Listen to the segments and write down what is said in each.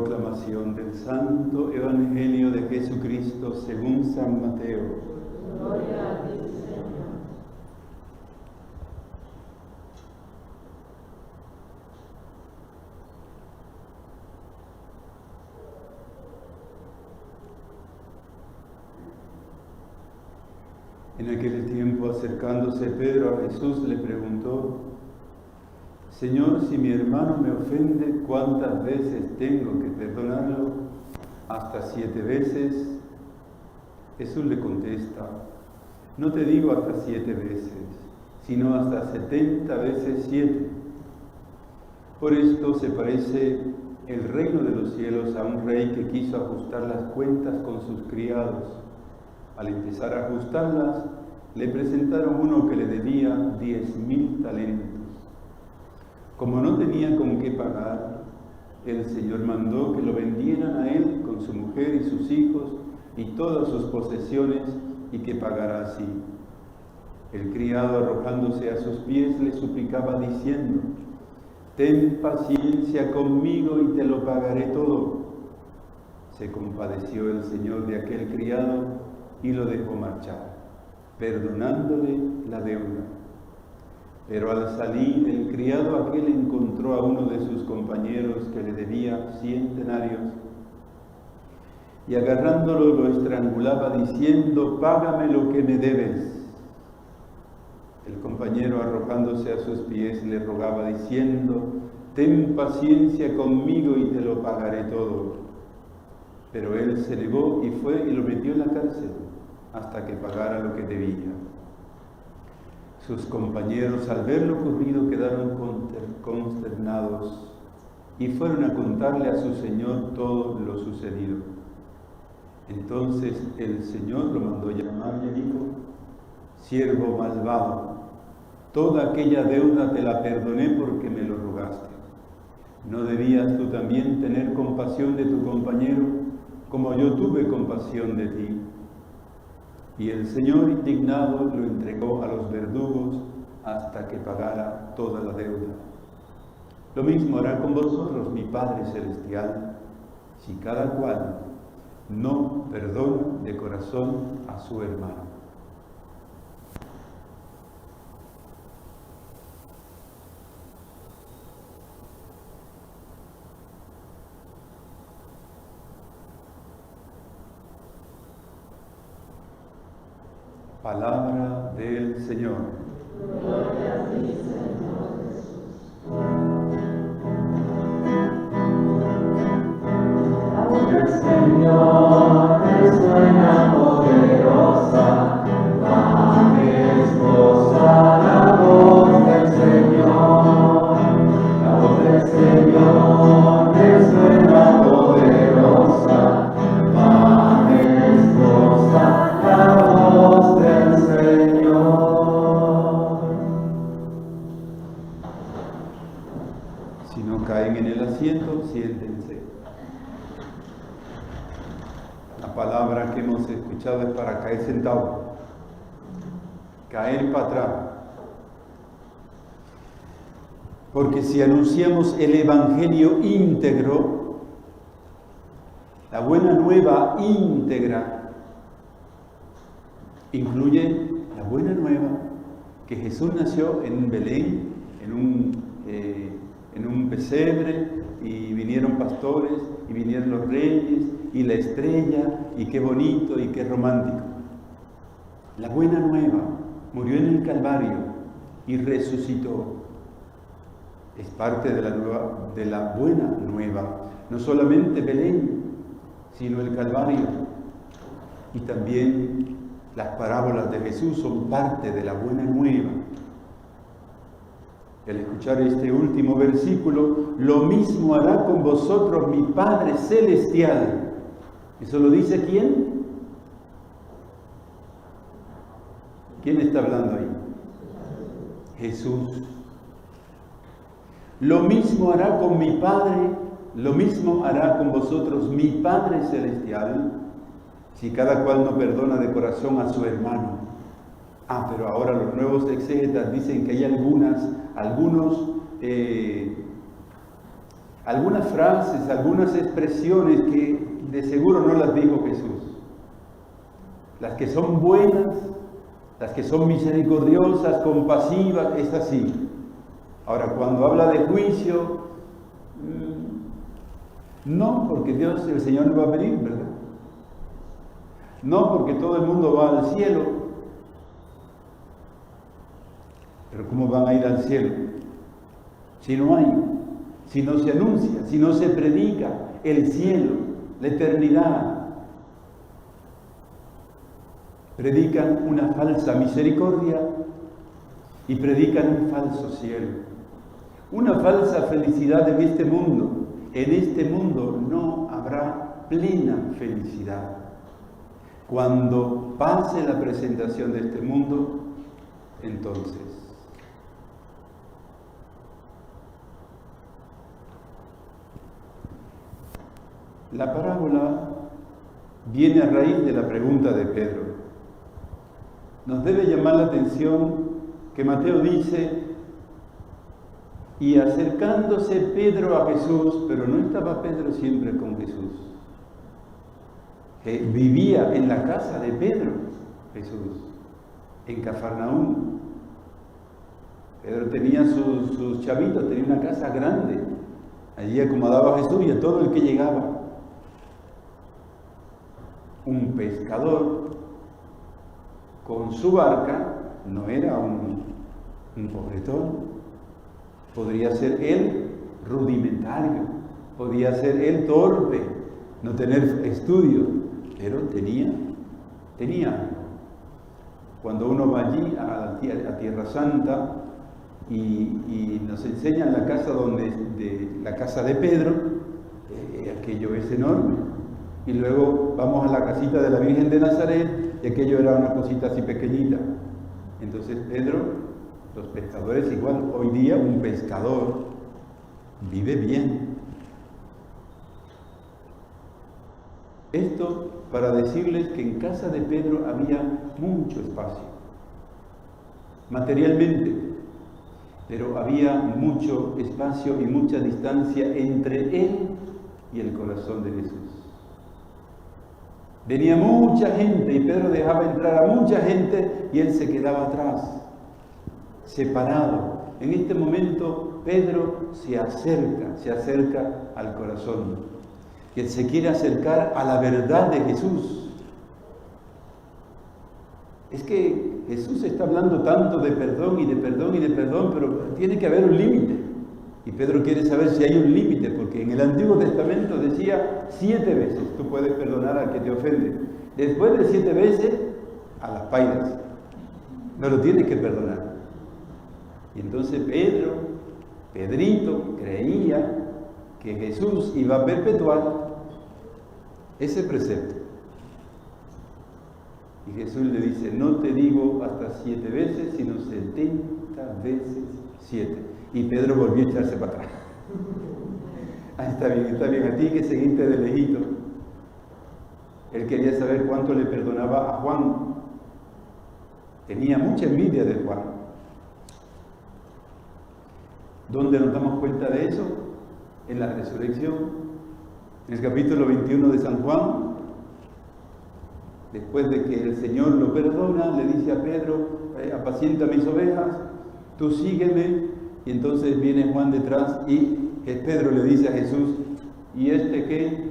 Proclamación del Santo Evangelio de Jesucristo según San Mateo. Gloria a ti, Señor. En aquel tiempo, acercándose Pedro a Jesús, le preguntó: Señor, si mi hermano me ofende, ¿cuántas veces tengo que perdonarlo? ¿Hasta 7 veces? Jesús le contesta: no te digo hasta 7 veces, sino hasta 70 veces 7. Por esto se parece el reino de los cielos a un rey que quiso ajustar las cuentas con sus criados. Al empezar a ajustarlas, le presentaron uno que le debía 10.000 talentos. Como no tenía con qué pagar, el Señor mandó que lo vendieran a él con su mujer y sus hijos y todas sus posesiones, y que pagara así. El criado, arrojándose a sus pies, le suplicaba diciendo: ten paciencia conmigo y te lo pagaré todo. Se compadeció el Señor de aquel criado y lo dejó marchar, perdonándole la deuda. Pero al salir, el criado aquel encontró a uno de sus compañeros que le debía 100 denarios, y agarrándolo lo estrangulaba diciendo: págame lo que me debes. El compañero, arrojándose a sus pies, le rogaba diciendo: ten paciencia conmigo y te lo pagaré todo. Pero él se negó y fue y lo metió en la cárcel hasta que pagara lo que debía. Sus compañeros, al ver lo ocurrido, quedaron consternados y fueron a contarle a su señor todo lo sucedido. Entonces el Señor lo mandó llamar y dijo: siervo malvado, toda aquella deuda te la perdoné porque me lo rogaste. ¿No debías tú también tener compasión de tu compañero, como yo tuve compasión de ti? Y el Señor, indignado, lo entregó a los verdugos hasta que pagara toda la deuda. Lo mismo hará con vosotros mi Padre Celestial, si cada cual no perdona de corazón a su hermano. Palabra del Señor. Gloria a ti, Señor Jesús. La voz del Señor es buena, poderosa, majestuosa. La voz del Señor, la voz del Señor es buena, poderosa, majestuosa. La voz del Señor. Si no caen en el asiento, siéntense. La palabra que hemos escuchado es para caer sentado, caer para atrás. Porque si anunciamos el Evangelio íntegro, la buena nueva íntegra, incluye la buena nueva que Jesús nació en Belén, en un pesebre, y vinieron pastores, y vinieron los reyes, y la estrella, y qué bonito y qué romántico. La buena nueva murió en el Calvario y resucitó. Es parte de la buena nueva. No solamente Belén, sino el Calvario. Y también las parábolas de Jesús son parte de la buena nueva. Y al escuchar este último versículo, lo mismo hará con vosotros mi Padre Celestial. ¿Eso lo dice quién? ¿Quién está hablando ahí? Jesús. Lo mismo hará con mi Padre, lo mismo hará con vosotros mi Padre Celestial, si cada cual no perdona de corazón a su hermano. Pero ahora los nuevos exégetas dicen que hay algunos algunas frases, algunas expresiones que de seguro no las dijo Jesús. Las que son buenas, las que son misericordiosas, compasivas, es así. Ahora, cuando habla de juicio, no, porque Dios, el Señor no va a venir, ¿verdad? No, porque todo el mundo va al cielo. Pero ¿cómo van a ir al cielo? Si no hay, si no se anuncia, si no se predica el cielo, la eternidad. Predican una falsa misericordia y predican un falso cielo. Una falsa felicidad en este mundo. En este mundo no habrá plena felicidad. Cuando pase la presentación de este mundo, entonces. La parábola viene a raíz de la pregunta de Pedro. Nos debe llamar la atención que Mateo dice, y acercándose Pedro a Jesús, pero no estaba Pedro siempre con Jesús. Vivía en la casa de Pedro, Jesús, en Cafarnaúm. Pedro tenía sus chavitos, tenía una casa grande. Allí acomodaba a Jesús y a todo el que llegaba. Un pescador con su barca no era un pobretón. Podría ser él rudimentario, podía ser él torpe, no tener estudios, pero tenía. Cuando uno va allí a Tierra Santa y nos enseñan la casa la casa de Pedro, aquello es enorme. Y luego vamos a la casita de la Virgen de Nazaret y aquello era una cosita así pequeñita. Entonces Pedro, los pescadores igual, hoy día un pescador vive bien. Esto para decirles que en casa de Pedro había mucho espacio, materialmente, pero había mucho espacio y mucha distancia entre él y el corazón de Jesús. Venía mucha gente y Pedro dejaba entrar a mucha gente y él se quedaba atrás, separado. En este momento Pedro se acerca al corazón. Que se quiere acercar a la verdad de Jesús. Es que Jesús está hablando tanto de perdón y de perdón y de perdón, pero tiene que haber un límite. Y Pedro quiere saber si hay un límite, porque en el Antiguo Testamento decía 7 veces tú puedes perdonar al que te ofende. Después de 7 veces, a las pailas. No lo tienes que perdonar. Y entonces Pedrito, creía que Jesús iba a perpetuar ese precepto. Y Jesús le dice, no te digo hasta 7 veces, sino 70 veces 7. Y Pedro volvió a echarse para atrás. Está bien, a ti que seguiste de lejito. Él quería saber cuánto le perdonaba a Juan. Tenía mucha envidia de Juan. ¿Dónde nos damos cuenta de eso? En la resurrección. En el capítulo 21 de San Juan, después de que el Señor lo perdona, le dice a Pedro, apacienta mis ovejas, tú sígueme. Y entonces viene Juan detrás y Pedro le dice a Jesús, ¿y este qué?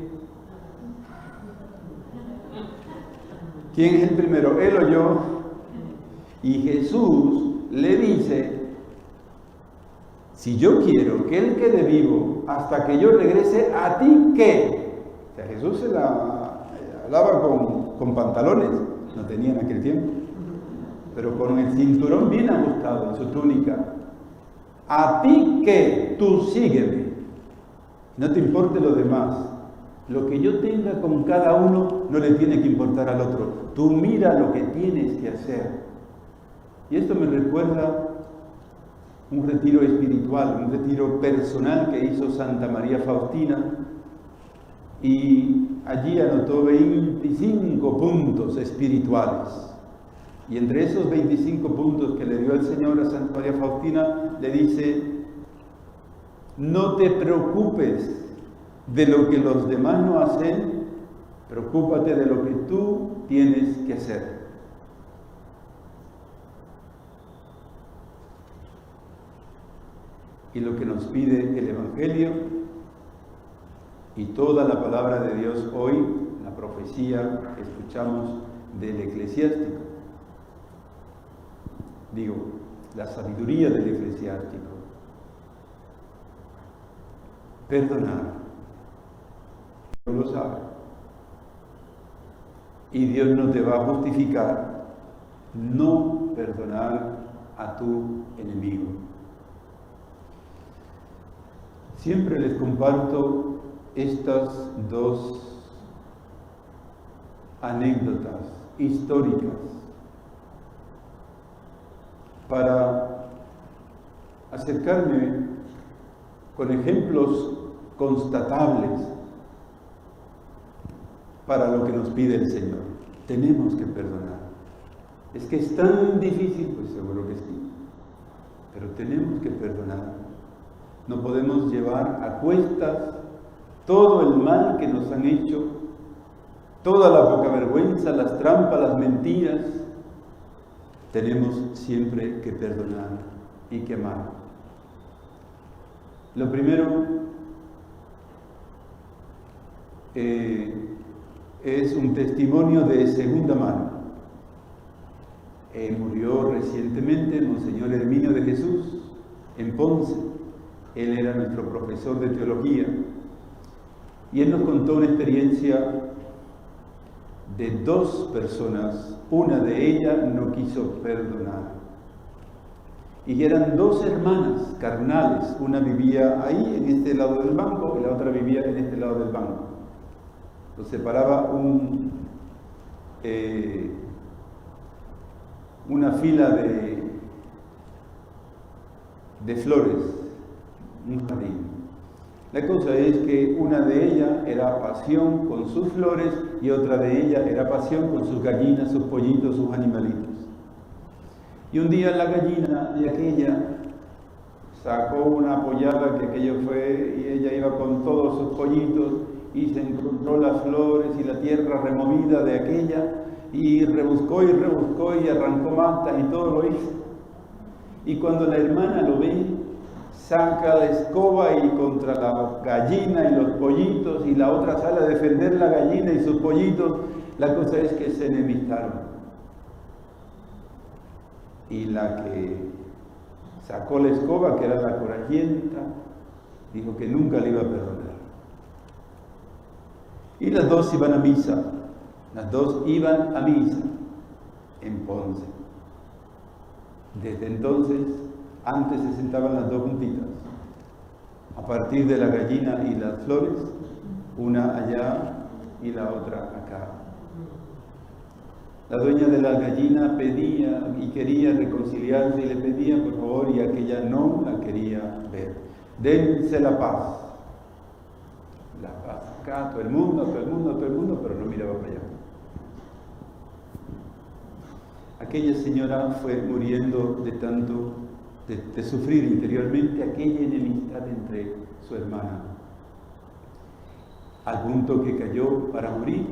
¿Quién es el primero, él o yo? Y Jesús le dice, si yo quiero que él quede vivo hasta que yo regrese, ¿a ti qué? O sea, Jesús se la hablaba con pantalones, no tenía en aquel tiempo, pero con el cinturón bien ajustado en su túnica. ¿A ti qué? Tú sígueme. No te importe lo demás. Lo que yo tenga con cada uno no le tiene que importar al otro. Tú mira lo que tienes que hacer. Y esto me recuerda un retiro espiritual, un retiro personal que hizo Santa María Faustina, y allí anotó 25 puntos espirituales. Y entre esos 25 puntos que le dio el Señor a Santa María Faustina, le dice, No te preocupes de lo que los demás no hacen, preocúpate de lo que tú tienes que hacer. Y lo que nos pide el Evangelio y toda la palabra de Dios hoy, la profecía que escuchamos del eclesiástico, digo, la sabiduría del eclesiástico, perdonar, Dios lo sabe, y Dios no te va a justificar no perdonar a tu enemigo. Siempre les comparto estas dos anécdotas históricas para acercarme con ejemplos constatables para lo que nos pide el Señor. Tenemos que perdonar. Es que es tan difícil, pues seguro que sí, pero tenemos que perdonar. No podemos llevar a cuestas todo el mal que nos han hecho, toda la poca vergüenza, las trampas, las mentiras. Tenemos siempre que perdonar y que amar. Lo primero es un testimonio de segunda mano. Murió recientemente Monseñor Herminio de Jesús en Ponce. Él era nuestro profesor de teología y él nos contó una experiencia de dos personas. Una de ellas no quiso perdonar y eran dos hermanas carnales. Una vivía ahí en este lado del banco y la otra vivía en este lado del banco. Los separaba una fila de flores, un jardín. La cosa es que una de ellas era pasión con sus flores y otra de ellas era pasión con sus gallinas, sus pollitos, sus animalitos. Y un día la gallina de aquella sacó una pollada que aquello fue y ella iba con todos sus pollitos y se encontró las flores y la tierra removida de aquella y rebuscó y arrancó matas y todo lo hizo. Y cuando la hermana lo ve, saca la escoba y contra la gallina y los pollitos, y la otra sale a defender la gallina y sus pollitos. La cosa es que se enemistaron. Y la que sacó la escoba, que era la corajienta, dijo que nunca le iba a perdonar. Y las dos iban a misa. Las dos iban a misa en Ponce. Desde entonces, antes se sentaban las dos juntitas. A partir de la gallina y las flores, una allá y la otra acá. La dueña de la gallina pedía y quería reconciliarse y le pedía por favor, y aquella no la quería ver. Dense la paz. La paz acá, todo el mundo, pero no miraba para allá. Aquella señora fue muriendo de tanto, de sufrir interiormente aquella enemistad entre su hermana, al punto que cayó para morir,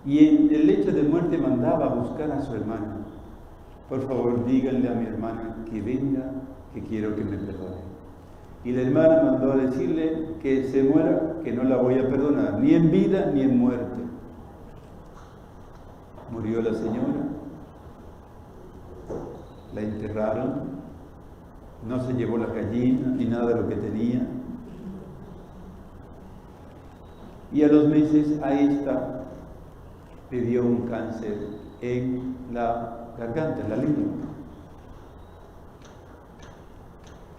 y en el lecho de muerte mandaba a buscar a su hermana. Por favor, díganle a mi hermana que venga, que quiero que me perdone. Y la hermana mandó a decirle que se muera, que no la voy a perdonar, ni en vida ni en muerte. Murió la señora, la enterraron, no se llevó la gallina ni nada de lo que tenía. Y a los meses a esta le dio un cáncer en la garganta, en la lengua.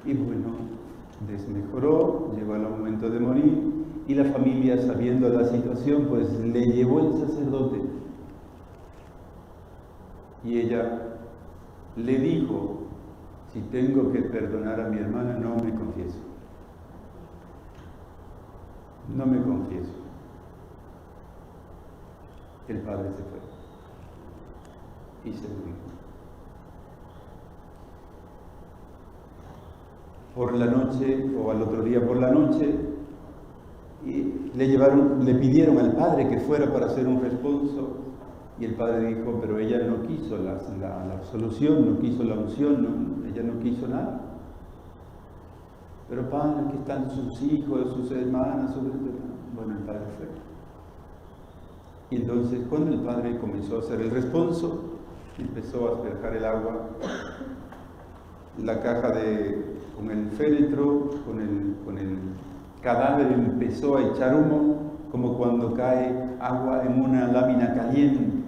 Y bueno, desmejoró, llegó al momento de morir, y la familia, sabiendo la situación, pues le llevó el sacerdote. Y ella le dijo: si tengo que perdonar a mi hermana, no me confieso. No me confieso. El padre se fue y se murió. por la noche o al otro día por la noche, y le pidieron al padre que fuera para hacer un responso, y el padre dijo, pero ella no quiso la absolución, no quiso la unción, ella no quiso nada. Pero padre, aquí están sus hijos, sus hermanas, bueno, el padre fue. Y entonces cuando el padre comenzó a hacer el responso, empezó a asperjar el agua, la caja con el féretro, con el cadáver empezó a echar humo, como cuando cae agua en una lámina caliente.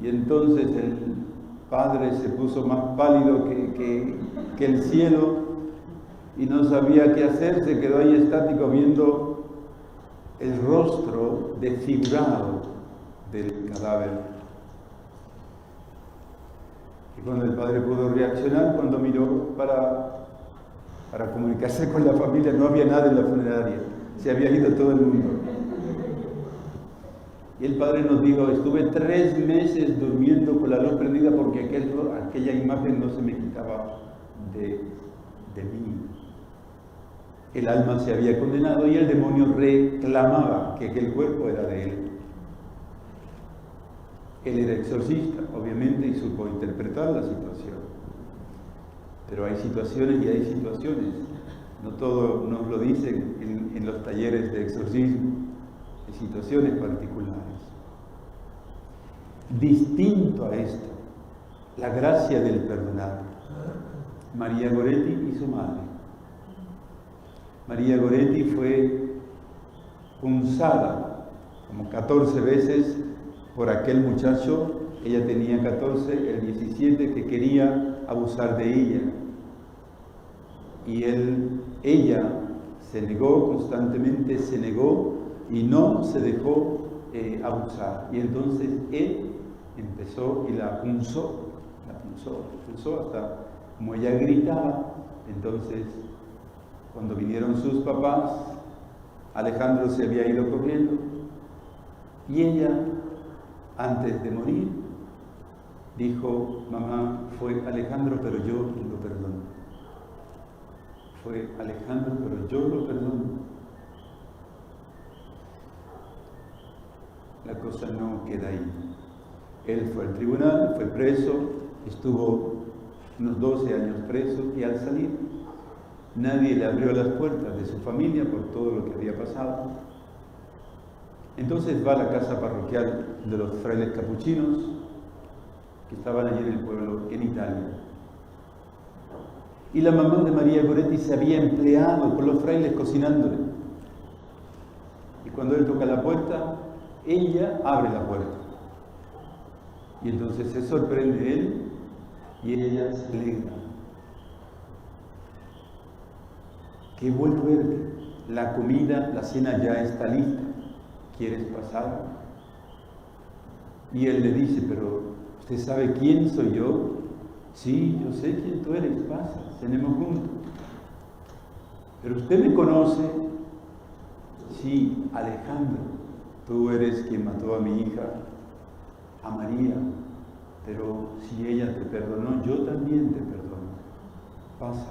Y entonces el padre se puso más pálido que el cielo y no sabía qué hacer, se quedó ahí estático viendo el rostro desfigurado del cadáver. Y cuando el padre pudo reaccionar, cuando miró para comunicarse con la familia, no había nada en la funeraria, se había ido todo el mundo. Y el padre nos dijo, estuve 3 meses durmiendo con la luz prendida porque aquella imagen no se me quitaba de mí. El alma se había condenado y el demonio reclamaba que aquel cuerpo era de él. Él era exorcista, obviamente, y supo interpretar la situación. Pero hay situaciones y hay situaciones. No todo nos lo dicen en los talleres de exorcismo. Hay situaciones particulares. Distinto a esto, la gracia del perdonar. María Goretti y su madre. María Goretti fue punzada como 14 veces por aquel muchacho. Ella tenía 14, el 17 que quería abusar de ella. Y ella se negó constantemente, se negó y no se dejó abusar. Y entonces él empezó y la punzó hasta, como ella gritaba. Entonces, cuando vinieron sus papás, Alejandro se había ido corriendo y ella, antes de morir, dijo, mamá, fue Alejandro, pero yo lo perdono. Fue Alejandro, pero yo lo perdono. La cosa no queda ahí. Él fue al tribunal, fue preso, estuvo unos 12 años preso y al salir nadie le abrió las puertas de su familia por todo lo que había pasado. Entonces va a la casa parroquial de los frailes capuchinos que estaban allí en el pueblo, en Italia. Y la mamá de María Goretti se había empleado con los frailes cocinándole. Y cuando él toca la puerta, ella abre la puerta. Y entonces se sorprende él y ella se alegra. Qué bueno verte. La comida, la cena ya está lista. ¿Quieres pasar? Y él le dice, pero ¿usted sabe quién soy yo? Sí, yo sé quién tú eres, pasa, cenemos juntos. Pero usted me conoce. Sí, Alejandro, tú eres quien mató a mi hija, a María, pero si ella te perdonó, yo también te perdono. Pasa.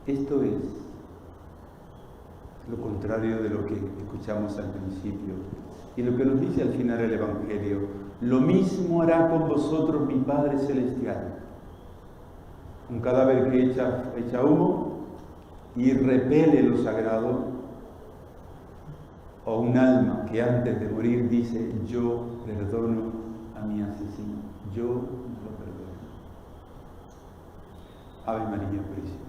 Esto es lo contrario de lo que escuchamos al principio y lo que nos dice al final el Evangelio. Lo mismo hará con vosotros mi Padre Celestial. Un cadáver que echa humo y repele lo sagrado, o un alma que antes de morir dice, yo perdono a mi asesino, yo lo perdono. Ave María Purísima.